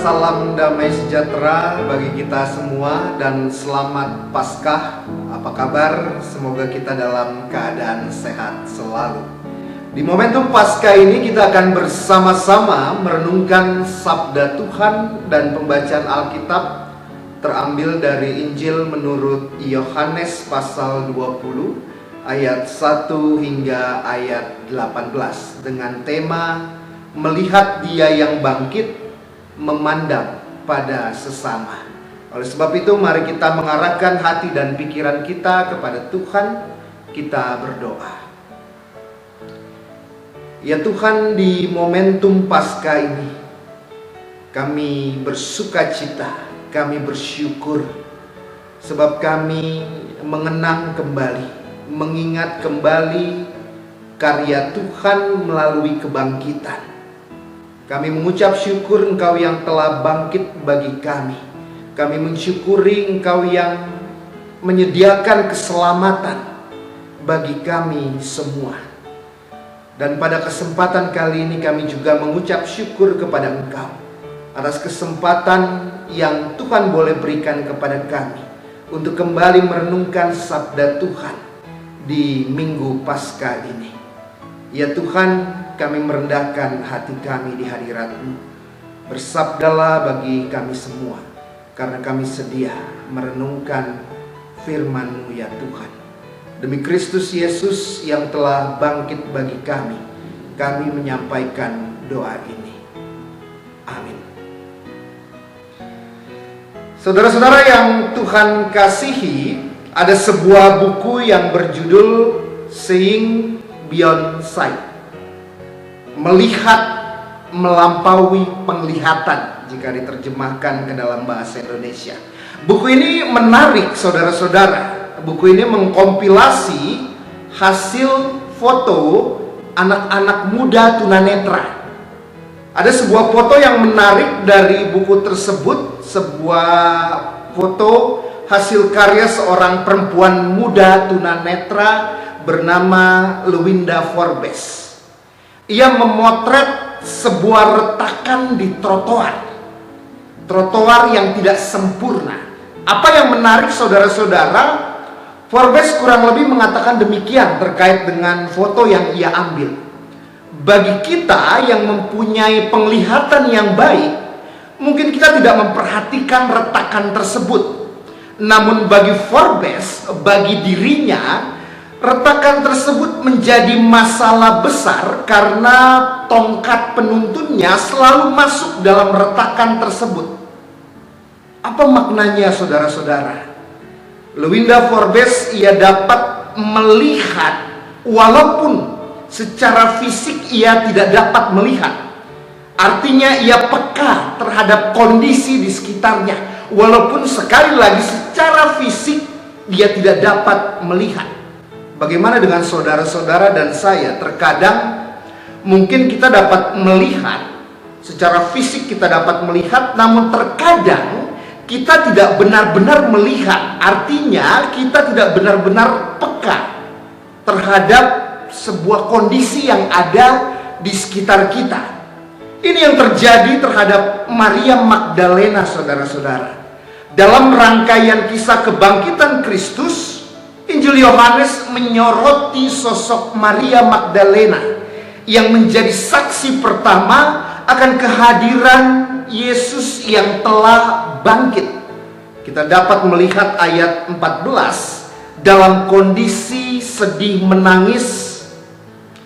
salam damai sejahtera bagi kita semua dan selamat Paskah. Apa kabar? Semoga kita dalam keadaan sehat selalu. Di momentum Paskah ini kita akan bersama-sama merenungkan sabda Tuhan dan pembacaan Alkitab terambil dari Injil menurut Yohanes pasal 20 ayat 1 hingga ayat 18 dengan tema melihat Dia yang bangkit, memandang pada sesama. Oleh sebab itu mari kita mengarahkan hati dan pikiran kita kepada Tuhan. Kita berdoa. Ya Tuhan, di momentum Paskah ini kami bersukacita, kami bersyukur sebab kami mengenang kembali, mengingat kembali karya Tuhan melalui kebangkitan. Kami mengucap syukur Engkau yang telah bangkit bagi kami. Kami mensyukuri Engkau yang menyediakan keselamatan bagi kami semua. Dan pada kesempatan kali ini kami juga mengucap syukur kepada Engkau atas kesempatan yang Tuhan boleh berikan kepada kami untuk kembali merenungkan sabda Tuhan di Minggu Paskah ini. Ya Tuhan, kami merendahkan hati kami di hadirat-Mu. Bersabdalah bagi kami semua, karena kami sedia merenungkan firman-Mu ya Tuhan. Demi Kristus Yesus yang telah bangkit bagi kami menyampaikan doa ini. Amin. Saudara-saudara yang Tuhan kasihi, ada sebuah buku yang berjudul Seeing Beyond Sight, melihat melampaui penglihatan jika diterjemahkan ke dalam bahasa Indonesia. Buku ini menarik saudara-saudara. Buku ini mengkompilasi hasil foto anak-anak muda tunanetra. Ada sebuah foto yang menarik dari buku tersebut, sebuah foto hasil karya seorang perempuan muda tunanetra bernama Lewinda Forbes. Ia memotret sebuah retakan di trotoar yang tidak sempurna. Apa yang menarik saudara-saudara, Forbes kurang lebih mengatakan demikian terkait dengan foto yang ia ambil. Bagi kita yang mempunyai penglihatan yang baik, mungkin kita tidak memperhatikan retakan tersebut. Namun bagi Forbes, bagi dirinya, retakan tersebut menjadi masalah besar karena tongkat penuntunnya selalu masuk dalam retakan tersebut. Apa maknanya saudara-saudara? Lewinda Forbes, ia dapat melihat walaupun secara fisik ia tidak dapat melihat. Artinya ia peka terhadap kondisi di sekitarnya, walaupun sekali lagi secara fisik dia tidak dapat melihat. Bagaimana dengan saudara-saudara dan saya? Terkadang mungkin kita dapat melihat, secara fisik kita dapat melihat, namun terkadang kita tidak benar-benar melihat. Artinya kita tidak benar-benar peka terhadap sebuah kondisi yang ada di sekitar kita. Ini yang terjadi terhadap Maria Magdalena, saudara-saudara. Dalam rangkaian kisah kebangkitan Kristus, Injil Yohanes menyoroti sosok Maria Magdalena yang menjadi saksi pertama akan kehadiran Yesus yang telah bangkit. Kita dapat melihat ayat 14, dalam kondisi sedih menangis,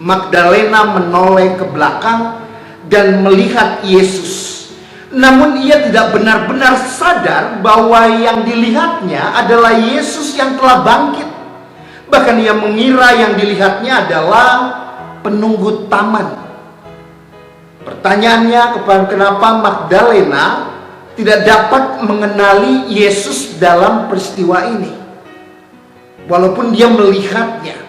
Magdalena menoleh ke belakang dan melihat Yesus. Namun ia tidak benar-benar sadar bahwa yang dilihatnya adalah Yesus yang telah bangkit. Bahkan ia mengira yang dilihatnya adalah penunggu taman. Pertanyaannya, kenapa Magdalena tidak dapat mengenali Yesus dalam peristiwa ini? Walaupun dia melihatnya.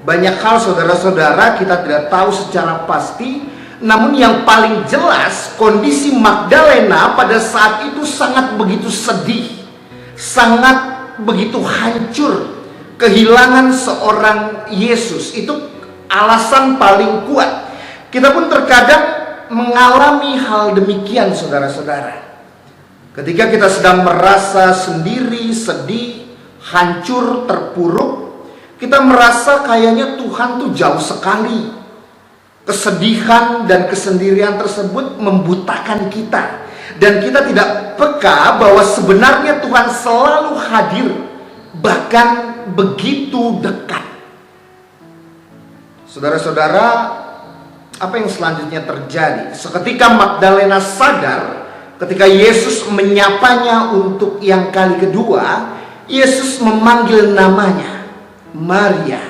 Banyak hal saudara-saudara kita tidak tahu secara pasti. Namun yang paling jelas, kondisi Magdalena pada saat itu sangat begitu sedih, sangat begitu hancur. Kehilangan seorang Yesus itu alasan paling kuat. Kita pun terkadang mengalami hal demikian, saudara-saudara. Ketika kita sedang merasa sendiri, sedih, hancur, terpuruk, kita merasa kayaknya Tuhan tuh jauh sekali. Kesedihan dan kesendirian tersebut membutakan kita. Dan kita tidak peka bahwa sebenarnya Tuhan selalu hadir, bahkan begitu dekat. Saudara-saudara, apa yang selanjutnya terjadi? Seketika Magdalena sadar, ketika Yesus menyapanya untuk yang kali kedua, Yesus memanggil namanya, Maria.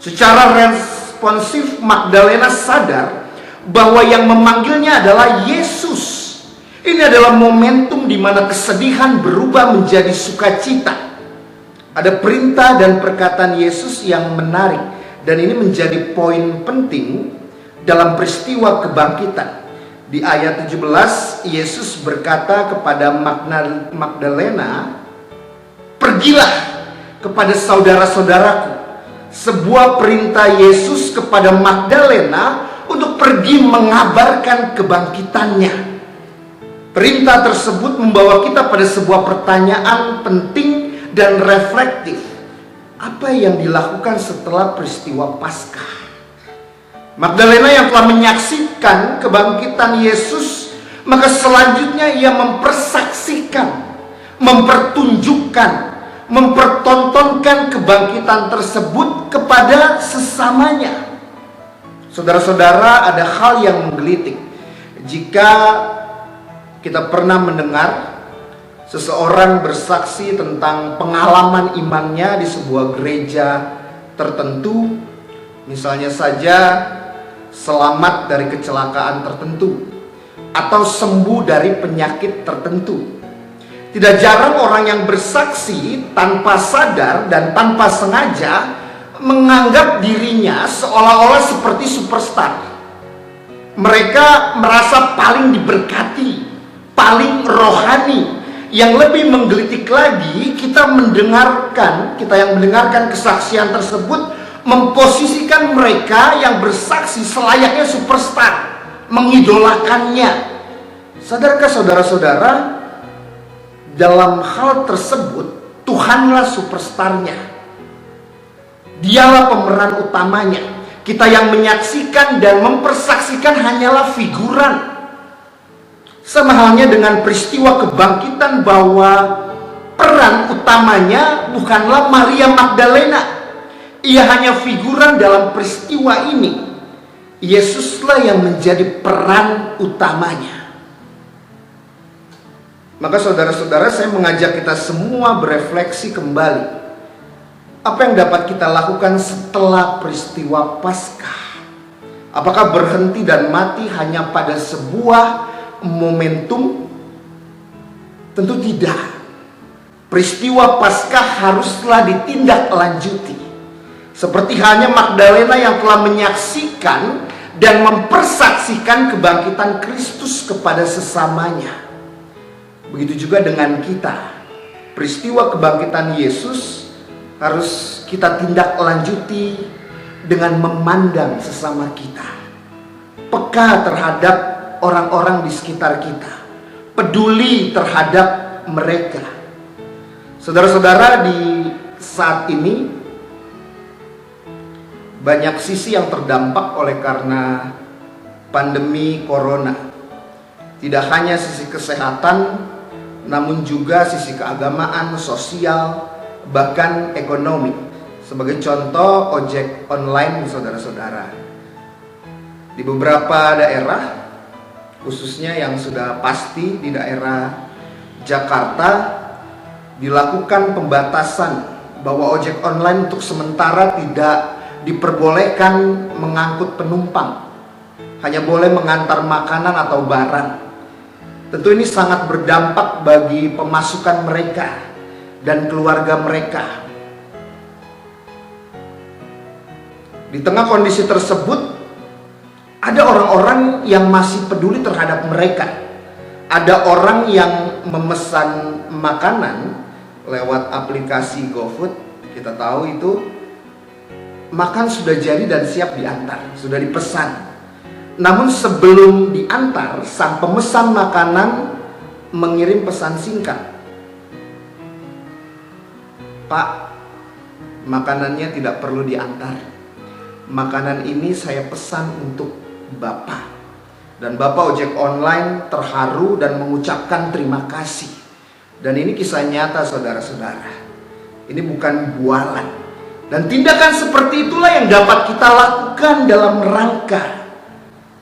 Secara responsif Magdalena sadar bahwa yang memanggilnya adalah Yesus. Ini adalah momentum di mana kesedihan berubah menjadi sukacita. Ada perintah dan perkataan Yesus yang menarik, dan ini menjadi poin penting dalam peristiwa kebangkitan. Di ayat 17, Yesus berkata kepada Magdalena, "Pergilah kepada saudara-saudaraku." Sebuah perintah Yesus kepada Magdalena untuk pergi mengabarkan kebangkitannya. Perintah tersebut membawa kita pada sebuah pertanyaan penting dan reflektif. Apa yang dilakukan setelah peristiwa Paskah? Magdalena yang telah menyaksikan kebangkitan Yesus, maka selanjutnya ia mempersaksikan, mempertunjukkan, mempertontonkan kebangkitan tersebut kepada sesamanya. Saudara-saudara, ada hal yang menggelitik. Jika kita pernah mendengar seseorang bersaksi tentang pengalaman imannya di sebuah gereja tertentu, misalnya saja selamat dari kecelakaan tertentu atau sembuh dari penyakit tertentu. Tidak jarang orang yang bersaksi tanpa sadar dan tanpa sengaja menganggap dirinya seolah-olah seperti superstar. Mereka merasa paling diberkati, paling rohani. Yang lebih menggelitik lagi, kita yang mendengarkan kesaksian tersebut memposisikan mereka yang bersaksi selayaknya superstar, mengidolakannya. Sadarkah saudara-saudara, dalam hal tersebut Tuhanlah superstarnya, Dialah pemeran utamanya. Kita yang menyaksikan dan mempersaksikan hanyalah figuran. Sama halnya dengan peristiwa kebangkitan, bahwa peran utamanya bukanlah Maria Magdalena. Ia hanya figuran dalam peristiwa ini. Yesuslah yang menjadi peran utamanya. Maka saudara-saudara, saya mengajak kita semua berefleksi kembali. Apa yang dapat kita lakukan setelah peristiwa Paskah? Apakah berhenti dan mati hanya pada sebuah momentum? Tentu tidak. Peristiwa Paskah haruslah ditindaklanjuti. Seperti halnya Magdalena yang telah menyaksikan dan mempersaksikan kebangkitan Kristus kepada sesamanya. Begitu juga dengan kita. Peristiwa kebangkitan Yesus harus kita tindaklanjuti dengan memandang sesama kita, peka terhadap orang-orang di sekitar kita, peduli terhadap mereka. Saudara-saudara, di saat ini banyak sisi yang terdampak oleh karena pandemi corona. Tidak hanya sisi kesehatan, namun juga sisi keagamaan, sosial, bahkan ekonomi. Sebagai contoh, ojek online, saudara-saudara. Di beberapa daerah, khususnya yang sudah pasti di daerah Jakarta, dilakukan pembatasan bahwa ojek online untuk sementara tidak diperbolehkan mengangkut penumpang, hanya boleh mengantar makanan atau barang. Tentu ini sangat berdampak bagi pemasukan mereka dan keluarga mereka. Di tengah kondisi tersebut, ada orang-orang yang masih peduli terhadap mereka. Ada orang yang memesan makanan lewat aplikasi GoFood. Kita tahu itu, makan sudah jadi dan siap diantar, sudah dipesan. Namun sebelum diantar, sang pemesan makanan mengirim pesan singkat. Pak, makanannya tidak perlu diantar. Makanan ini saya pesan untuk Bapak. Dan Bapak ojek online terharu dan mengucapkan terima kasih. Dan ini kisah nyata saudara-saudara. Ini bukan bualan. Dan tindakan seperti itulah yang dapat kita lakukan dalam rangka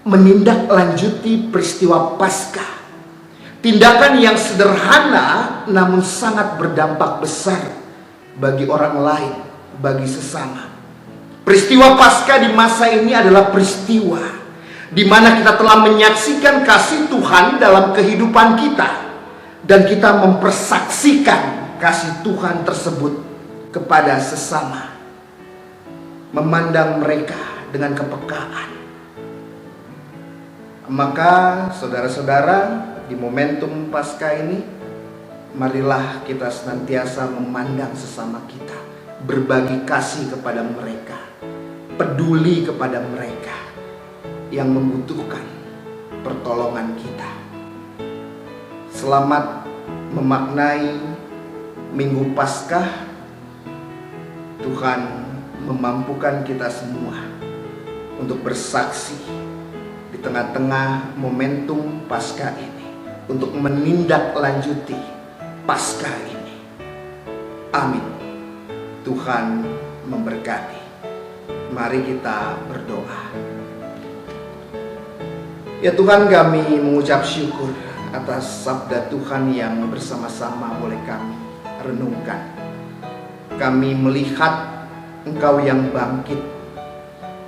menindaklanjuti peristiwa Paskah. Tindakan yang sederhana namun sangat berdampak besar bagi orang lain, bagi sesama. Peristiwa Paskah di masa ini adalah peristiwa di mana kita telah menyaksikan kasih Tuhan dalam kehidupan kita, dan kita mempersaksikan kasih Tuhan tersebut kepada sesama, memandang mereka dengan kepekaan. Maka saudara-saudara, di momentum Paskah ini, marilah kita senantiasa memandang sesama kita, berbagi kasih kepada mereka, peduli kepada mereka yang membutuhkan pertolongan kita. Selamat memaknai Minggu Paskah. Tuhan memampukan kita semua untuk bersaksi di tengah-tengah momentum Paskah ini, untuk menindaklanjuti Paskah ini. Amin. Tuhan memberkati. Mari kita berdoa. Ya Tuhan, kami mengucap syukur atas sabda Tuhan yang bersama-sama boleh kami renungkan. Kami melihat Engkau yang bangkit,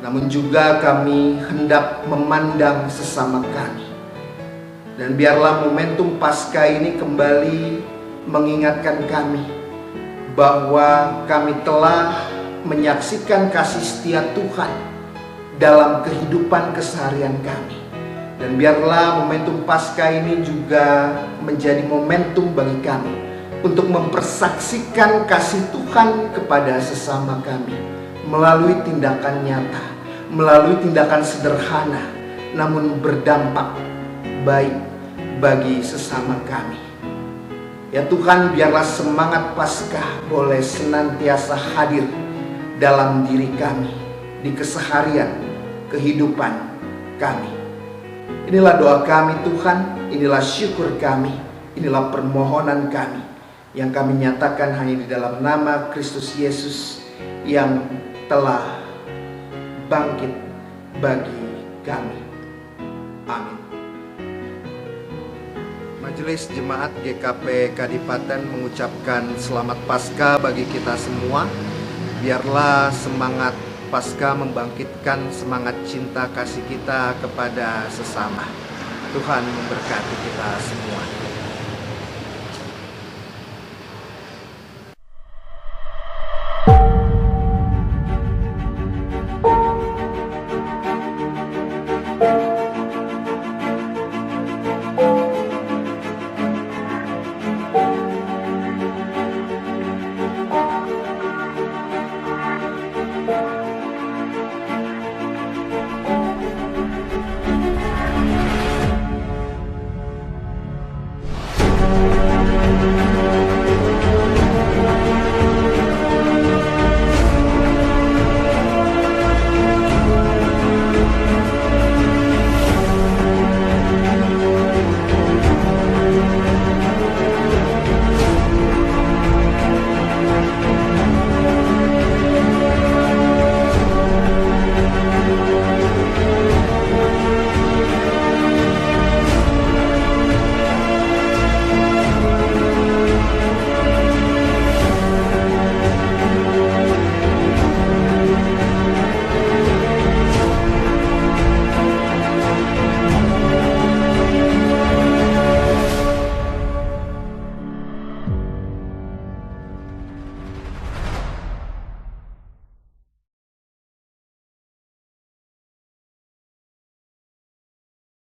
namun juga kami hendak memandang sesama kami. Dan biarlah momentum Paskah ini kembali mengingatkan kami bahwa kami telah menyaksikan kasih setia Tuhan dalam kehidupan keseharian kami. Dan biarlah momentum Paskah ini juga menjadi momentum bagi kami untuk mempersaksikan kasih Tuhan kepada sesama kami melalui tindakan nyata, melalui tindakan sederhana, namun berdampak baik bagi sesama kami. Ya Tuhan, biarlah semangat Paskah boleh senantiasa hadir dalam diri kami, di keseharian kehidupan kami. Inilah doa kami Tuhan, inilah syukur kami, inilah permohonan kami yang kami nyatakan hanya di dalam nama Kristus Yesus yang telah bangkit bagi kami. Amin. Majelis Jemaat GKP Kadipaten mengucapkan selamat Paskah bagi kita semua. Biarlah semangat Paskah membangkitkan semangat cinta kasih kita kepada sesama. Tuhan memberkati kita semua.